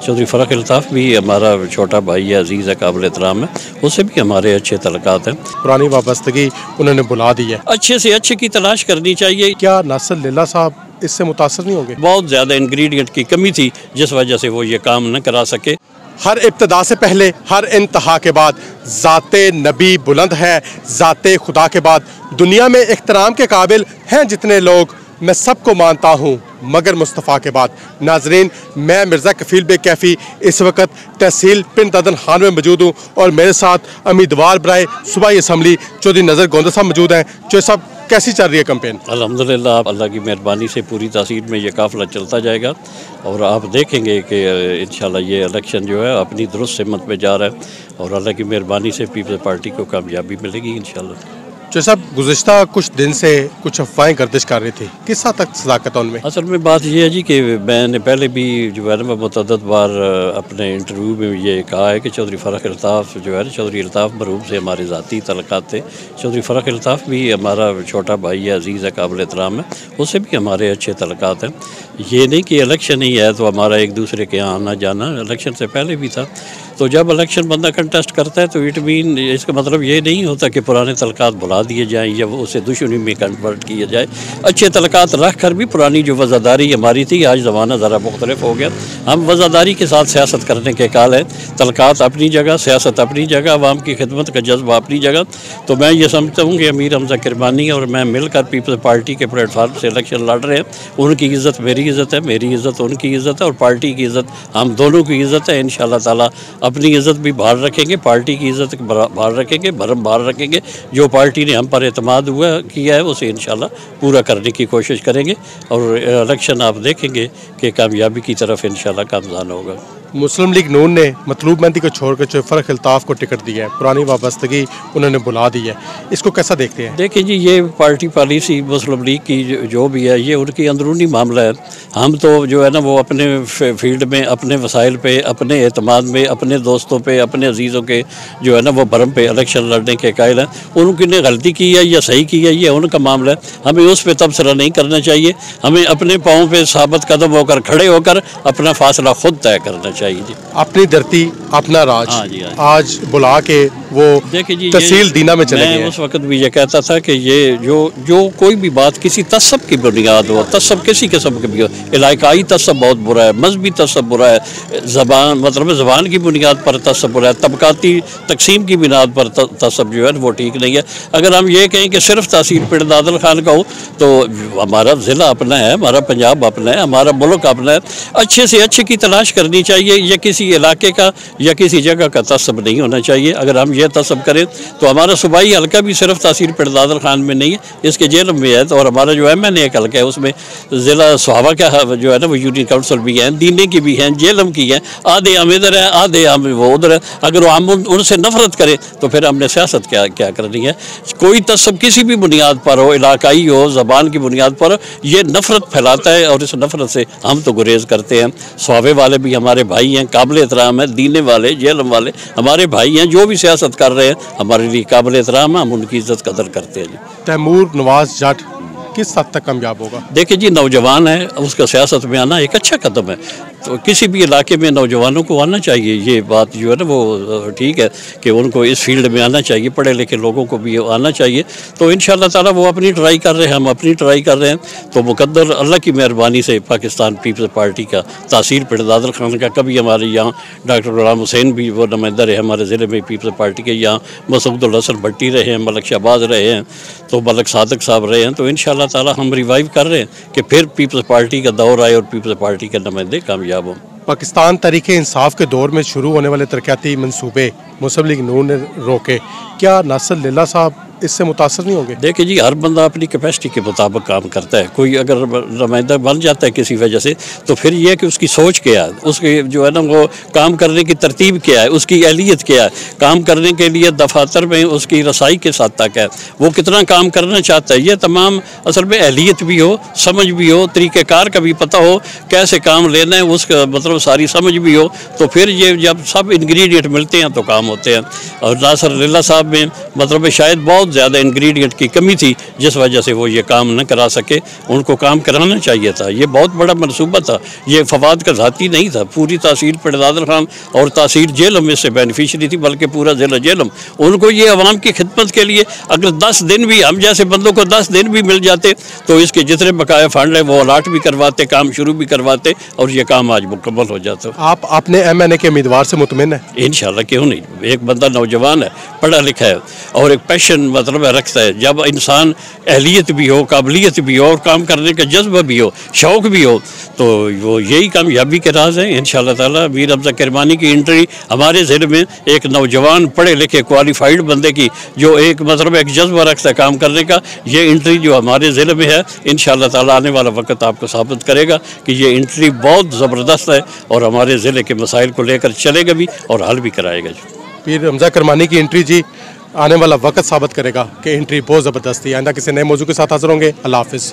चौधरी फ़रख अल्ताफ़ भी हमारा छोटा भाई है, अजीज़ है, काबिल एहतराम है, उससे भी हमारे अच्छे तल्लुकात हैं। पुरानी वाबस्तगी उन्होंने बुला दी है, अच्छे से अच्छे की तलाश करनी चाहिए। क्या नासिर लैला साहब इससे मुतासर नहीं होंगे? बहुत ज़्यादा इंग्रेडिएंट की कमी थी जिस वजह से वो ये काम न करा सके। हर इब्तदा से पहले हर इंतहा के बाद ज़ाते नबी बुलंद है, ज़ाते खुदा के बाद दुनिया में इख्तराम के काबिल हैं जितने लोग, मैं सबको मानता हूँ मगर मुस्तफ़ा के बाद। नाजरीन, मैं मिर्ज़ा कफ़ील बेग कैफ़ी इस वक्त तहसील पिंड दादन खान में मौजूद हूँ और मेरे साथ उम्मीदवार बराए सूबाई असम्बली चौधरी नज़र गोंदा साहब मौजूद हैं। चौधरी साहब, कैसी चल रही है कैंपेन? अल्हम्दुलिल्लाह, अल्लाह की मेहरबानी से पूरी तासीर में ये काफ़िला चलता जाएगा और आप देखेंगे कि इंशाल्लाह ये इलेक्शन जो है अपनी दुरुस्त सिमत में जा रहा है और अल्लाह की मेहरबानी से पीपल्स पार्टी को कामयाबी मिलेगी इंशाल्लाह। जो साहब, गुज़िश्ता कुछ दिन से कुछ अफवाहें गर्दिश कर रही थी, किस हद तक सदाकत है उनमें? असल में बात यह है जी कि मैंने पहले भी जो है ना मुतअद्दिद बार अपने इंटरव्यू में ये कहा है कि चौधरी फ़रख अल्ताफ़ जो है ना, चौधरी अल्ताफ़ मरहूम से हमारे ज़ाती तल्लुकात थे। चौधरी फ़रख अल्ताफ़ भी हमारा छोटा भाई है, अजीज़ है, काबिल एहतराम है, उससे भी हमारे अच्छे तल्लुकात हैं। ये नहीं कि इलेक्शन ही है तो हमारा एक दूसरे के यहाँ आना जाना, इलेक्शन से पहले भी था। तो जब इलेक्शन बंदा कंटेस्ट करता है तो इट मीन इसका मतलब ये नहीं होता कि पुराने तल्लुकात भुला दिए जाएँ या उसे दुश्मनी में कन्वर्ट किया जाए। अच्छे तल्लुकात रख कर भी पुरानी जो वज़ादारी हमारी थी, आज ज़माना ज़रा मुख्तलिफ हो गया। हम वज़ादारी के साथ सियासत करने के काल हैं। तल्लुकात अपनी जगह, सियासत अपनी जगह, अवाम की खिदमत का जज्बा अपनी जगह। तो मैं ये समझता हूँ कि अमीर हमज़ा किरमानी और मैं मिलकर पीपल्स पार्टी के प्लेटफार्म से इलेक्शन लड़ रहे हैं। उनकी इज़्ज़त मेरी इज़्ज़त है, मेरी इज़्ज़त उनकी इज़्ज़त है और पार्टी की इज़्ज़त हम दोनों की इज़्ज़त है। इंशाअल्लाह ताला अपनी इज़्ज़त भी बाहर रखेंगे, पार्टी की इज़्ज़त बाहर रखेंगे, भरम बाहर रखेंगे। जो पार्टी ने हम पर एतमाद किया है उसे इंशाल्लाह पूरा करने की कोशिश करेंगे और इलेक्शन आप देखेंगे कि कामयाबी की तरफ इंशाल्लाह गामज़ान होगा। मुस्लिम लीग नून ने मतलूब मेहंदी को छोड़कर चौधरी फ़रख अल्ताफ़ को टिकट दिया है, पुरानी वाबस्तगी उन्होंने बुला दी है, इसको कैसा देखते हैं? देखिए जी, ये पार्टी पॉलिसी मुस्लिम लीग की जो भी है ये उनकी अंदरूनी मामला है। हम तो जो है ना वो अपने फील्ड में, अपने वसाइल पे, अपने एतमाद में, अपने दोस्तों पे, अपने अजीज़ों के जो है ना वो भरम पे इलेक्शन लड़ने के कायल हैं। उन्होंने गलती की है या सही की है ये उनका मामला है, हमें उस पर तबसरा नहीं करना चाहिए। हमें अपने पाँव पे साबित कदम होकर, खड़े होकर अपना फासला खुद तय करना चाहिए। जी, अपनी धरती अपना राज। हाँ जी, हाँ जी। आज बुला के वो देखिए जी, तहसील दीना में चले गए। मैं उस वक्त भी ये कहता था कि ये जो कोई भी बात किसी तसब की बुनियाद हो, तसब किसी किस्म के भी हो, इलाकाई तसब बहुत बुरा है, मजहबी तसब बुरा है, ज़बान मतलब ज़बान की बुनियाद पर तसब बुरा है, तबकाती तकसीम की बुनियाद पर तसब जो है वो ठीक नहीं है। अगर हम ये कहें कि सिर्फ तहसील पिंड दादल खान का हो तो हमारा ज़िला अपना है, हमारा पंजाब अपना है, हमारा मुल्क अपना है। अच्छे से अच्छे की तलाश करनी चाहिए। ये किसी इलाके का या किसी जगह का तसब नहीं होना चाहिए। अगर हम ये तसब करें तो हमारा सूबाई हल्का भी सिर्फ तहसील पिंड दादल खान में नहीं है, इसके जेलम में है। तो और हमारा जो MNA एक हल्का है उसमें ज़िला सुहावा का जो है ना वो यूनियन काउंसिल भी है, दीने की भी हैं, जेलम की है। आधे हम इधर है, आधे हम वो उधर है। अगर हम उनसे नफरत करें तो फिर हमने सियासत क्या करनी है? कोई तसब किसी भी बुनियाद पर हो, इलाकाई हो, ज़बान की बुनियाद पर हो, ये नफरत फैलाता है और इस नफरत से हम तो गुरेज करते हैं। सुहावे वाले भी हमारे भाई हैं, काबिल एहतराम है, दीने वाले, जेलम वाले हमारे भाई हैं। जो भी सियासत कर रहे हैं हमारे लिए काबिल एहतराम है, हम उनकी इज़्ज़त कदर करते हैं। जी, तैमूर नवाज जट किस हद तक कामयाब होगा? देखिए जी, नौजवान है, उसका सियासत में आना एक अच्छा कदम है। तो किसी भी इलाके में नौजवानों को आना चाहिए। ये बात जो है ना वो ठीक है कि उनको इस फील्ड में आना चाहिए, पढ़े लिखे लोगों को भी आना चाहिए। तो इंशाअल्लाह ताला वो अपनी ट्राई कर रहे हैं, हम अपनी ट्राई कर रहे हैं। तो मुकद्दर अल्लाह की मेहरबानी से पाकिस्तान पीपल्स पार्टी का तहसील पिंड दादल खान का, कभी हमारे यहाँ डॉक्टर गुलाम हुसैन भी वो नुमाइंदा रहे हमारे ज़िले में पीपल्स पार्टी के, यहाँ मसूद हसन भट्टी रहे हैं, मलक शहबाज रहे हैं, तो मलक सादक साहब रहे हैं। तो इंशाअल्लाह ताला हम रिवाइव कर रहे हैं कि फिर पीपल्स पार्टी का दौर आए और पीपल्स पार्टी के नुमाइंदे कामयाब हों। पाकिस्तान तरीके इंसाफ के दौर में शुरू होने वाले तरक्याती मंसूबे मुस्लिम लीग नून ने रोके, क्या नासिर लैला साहब इससे मुतासर नहीं होंगे? देखिए जी, हर बंदा अपनी कैपेसिटी के मुताबिक काम करता है। कोई अगर नुमाइंदा बन जाता है किसी वजह से तो फिर ये है कि उसकी सोच क्या है, उसके जो है ना वो काम करने की तरतीब क्या है, उसकी अहलियत क्या है, काम करने के लिए दफातर में उसकी रसाई के साथ तक है, वो कितना काम करना चाहता है। ये तमाम असल में अहलियत भी हो, समझ भी हो, तरीक़ेकार का भी पता हो, कैसे काम लेना है उसका मतलब सारी समझ भी हो। तो फिर ये जब सब इंग्रेडिएंट मिलते हैं तो काम होते हैं। और नासिर लैला साहब में मतलब शायद बहुत زیادہ انگریڈینٹ کی کمی تھی جس وجہ سے وہ یہ کام نہ کرا سکے. ان کو کام کرانا چاہیے تھا. یہ بہت بڑا منصوبہ تھا. یہ فواد کا ذاتی نہیں تھا. پوری تحصیل پڑدادر خان اور تحصیل جہلم اس سے بینیفیشری تھی، بلکہ پورا ضلع جہلم. ان کو یہ عوام کی خدمت کے لیے اگر 10 دن بھی ہم جیسے بندوں کو 10 دن بھی مل جاتے تو اس کے جتنے بقایا فنڈ ہیں وہ الاٹ بھی کرواتے، کام شروع بھی کرواتے اور یہ کام آج مکمل ہو جاتا. آپ اپنے MNA کے امیدوار سے مطمئن ہیں؟ انشاءاللہ کیوں نہیں. ایک بندہ نوجوان ہے، پڑھا لکھا ہے اور ایک پیشن مطلب رکھتا ہے. جب انسان اہلیت بھی ہو، قابلیت بھی ہو اور کام کرنے کا جذبہ بھی ہو، شوق بھی ہو تو وہ یہی کامیابی کے راز ہیں. انشاءاللہ تعالیٰ میر حمزہ کرمانی کی انٹری ہمارے ضلع میں ایک نوجوان پڑھے لکھے کوالیفائڈ بندے کی جو ایک مطلب ایک جذبہ رکھتا ہے کام کرنے کا، یہ انٹری جو ہمارے ضلع میں ہے انشاءاللہ تعالیٰ آنے والا وقت آپ کو ثابت کرے گا کہ یہ انٹری بہت زبردست ہے اور ہمارے ضلع کے مسائل کو لے کر چلے گا بھی اور حل بھی کرائے گا. میر حمزہ کرمانی کی انٹری جی آنے والا وقت ثابت کرے گا کہ انٹری بہت زبردست تھی. آئندہ کسی نئے موضوع کے ساتھ حاضر ہوں گے. اللہ حافظ.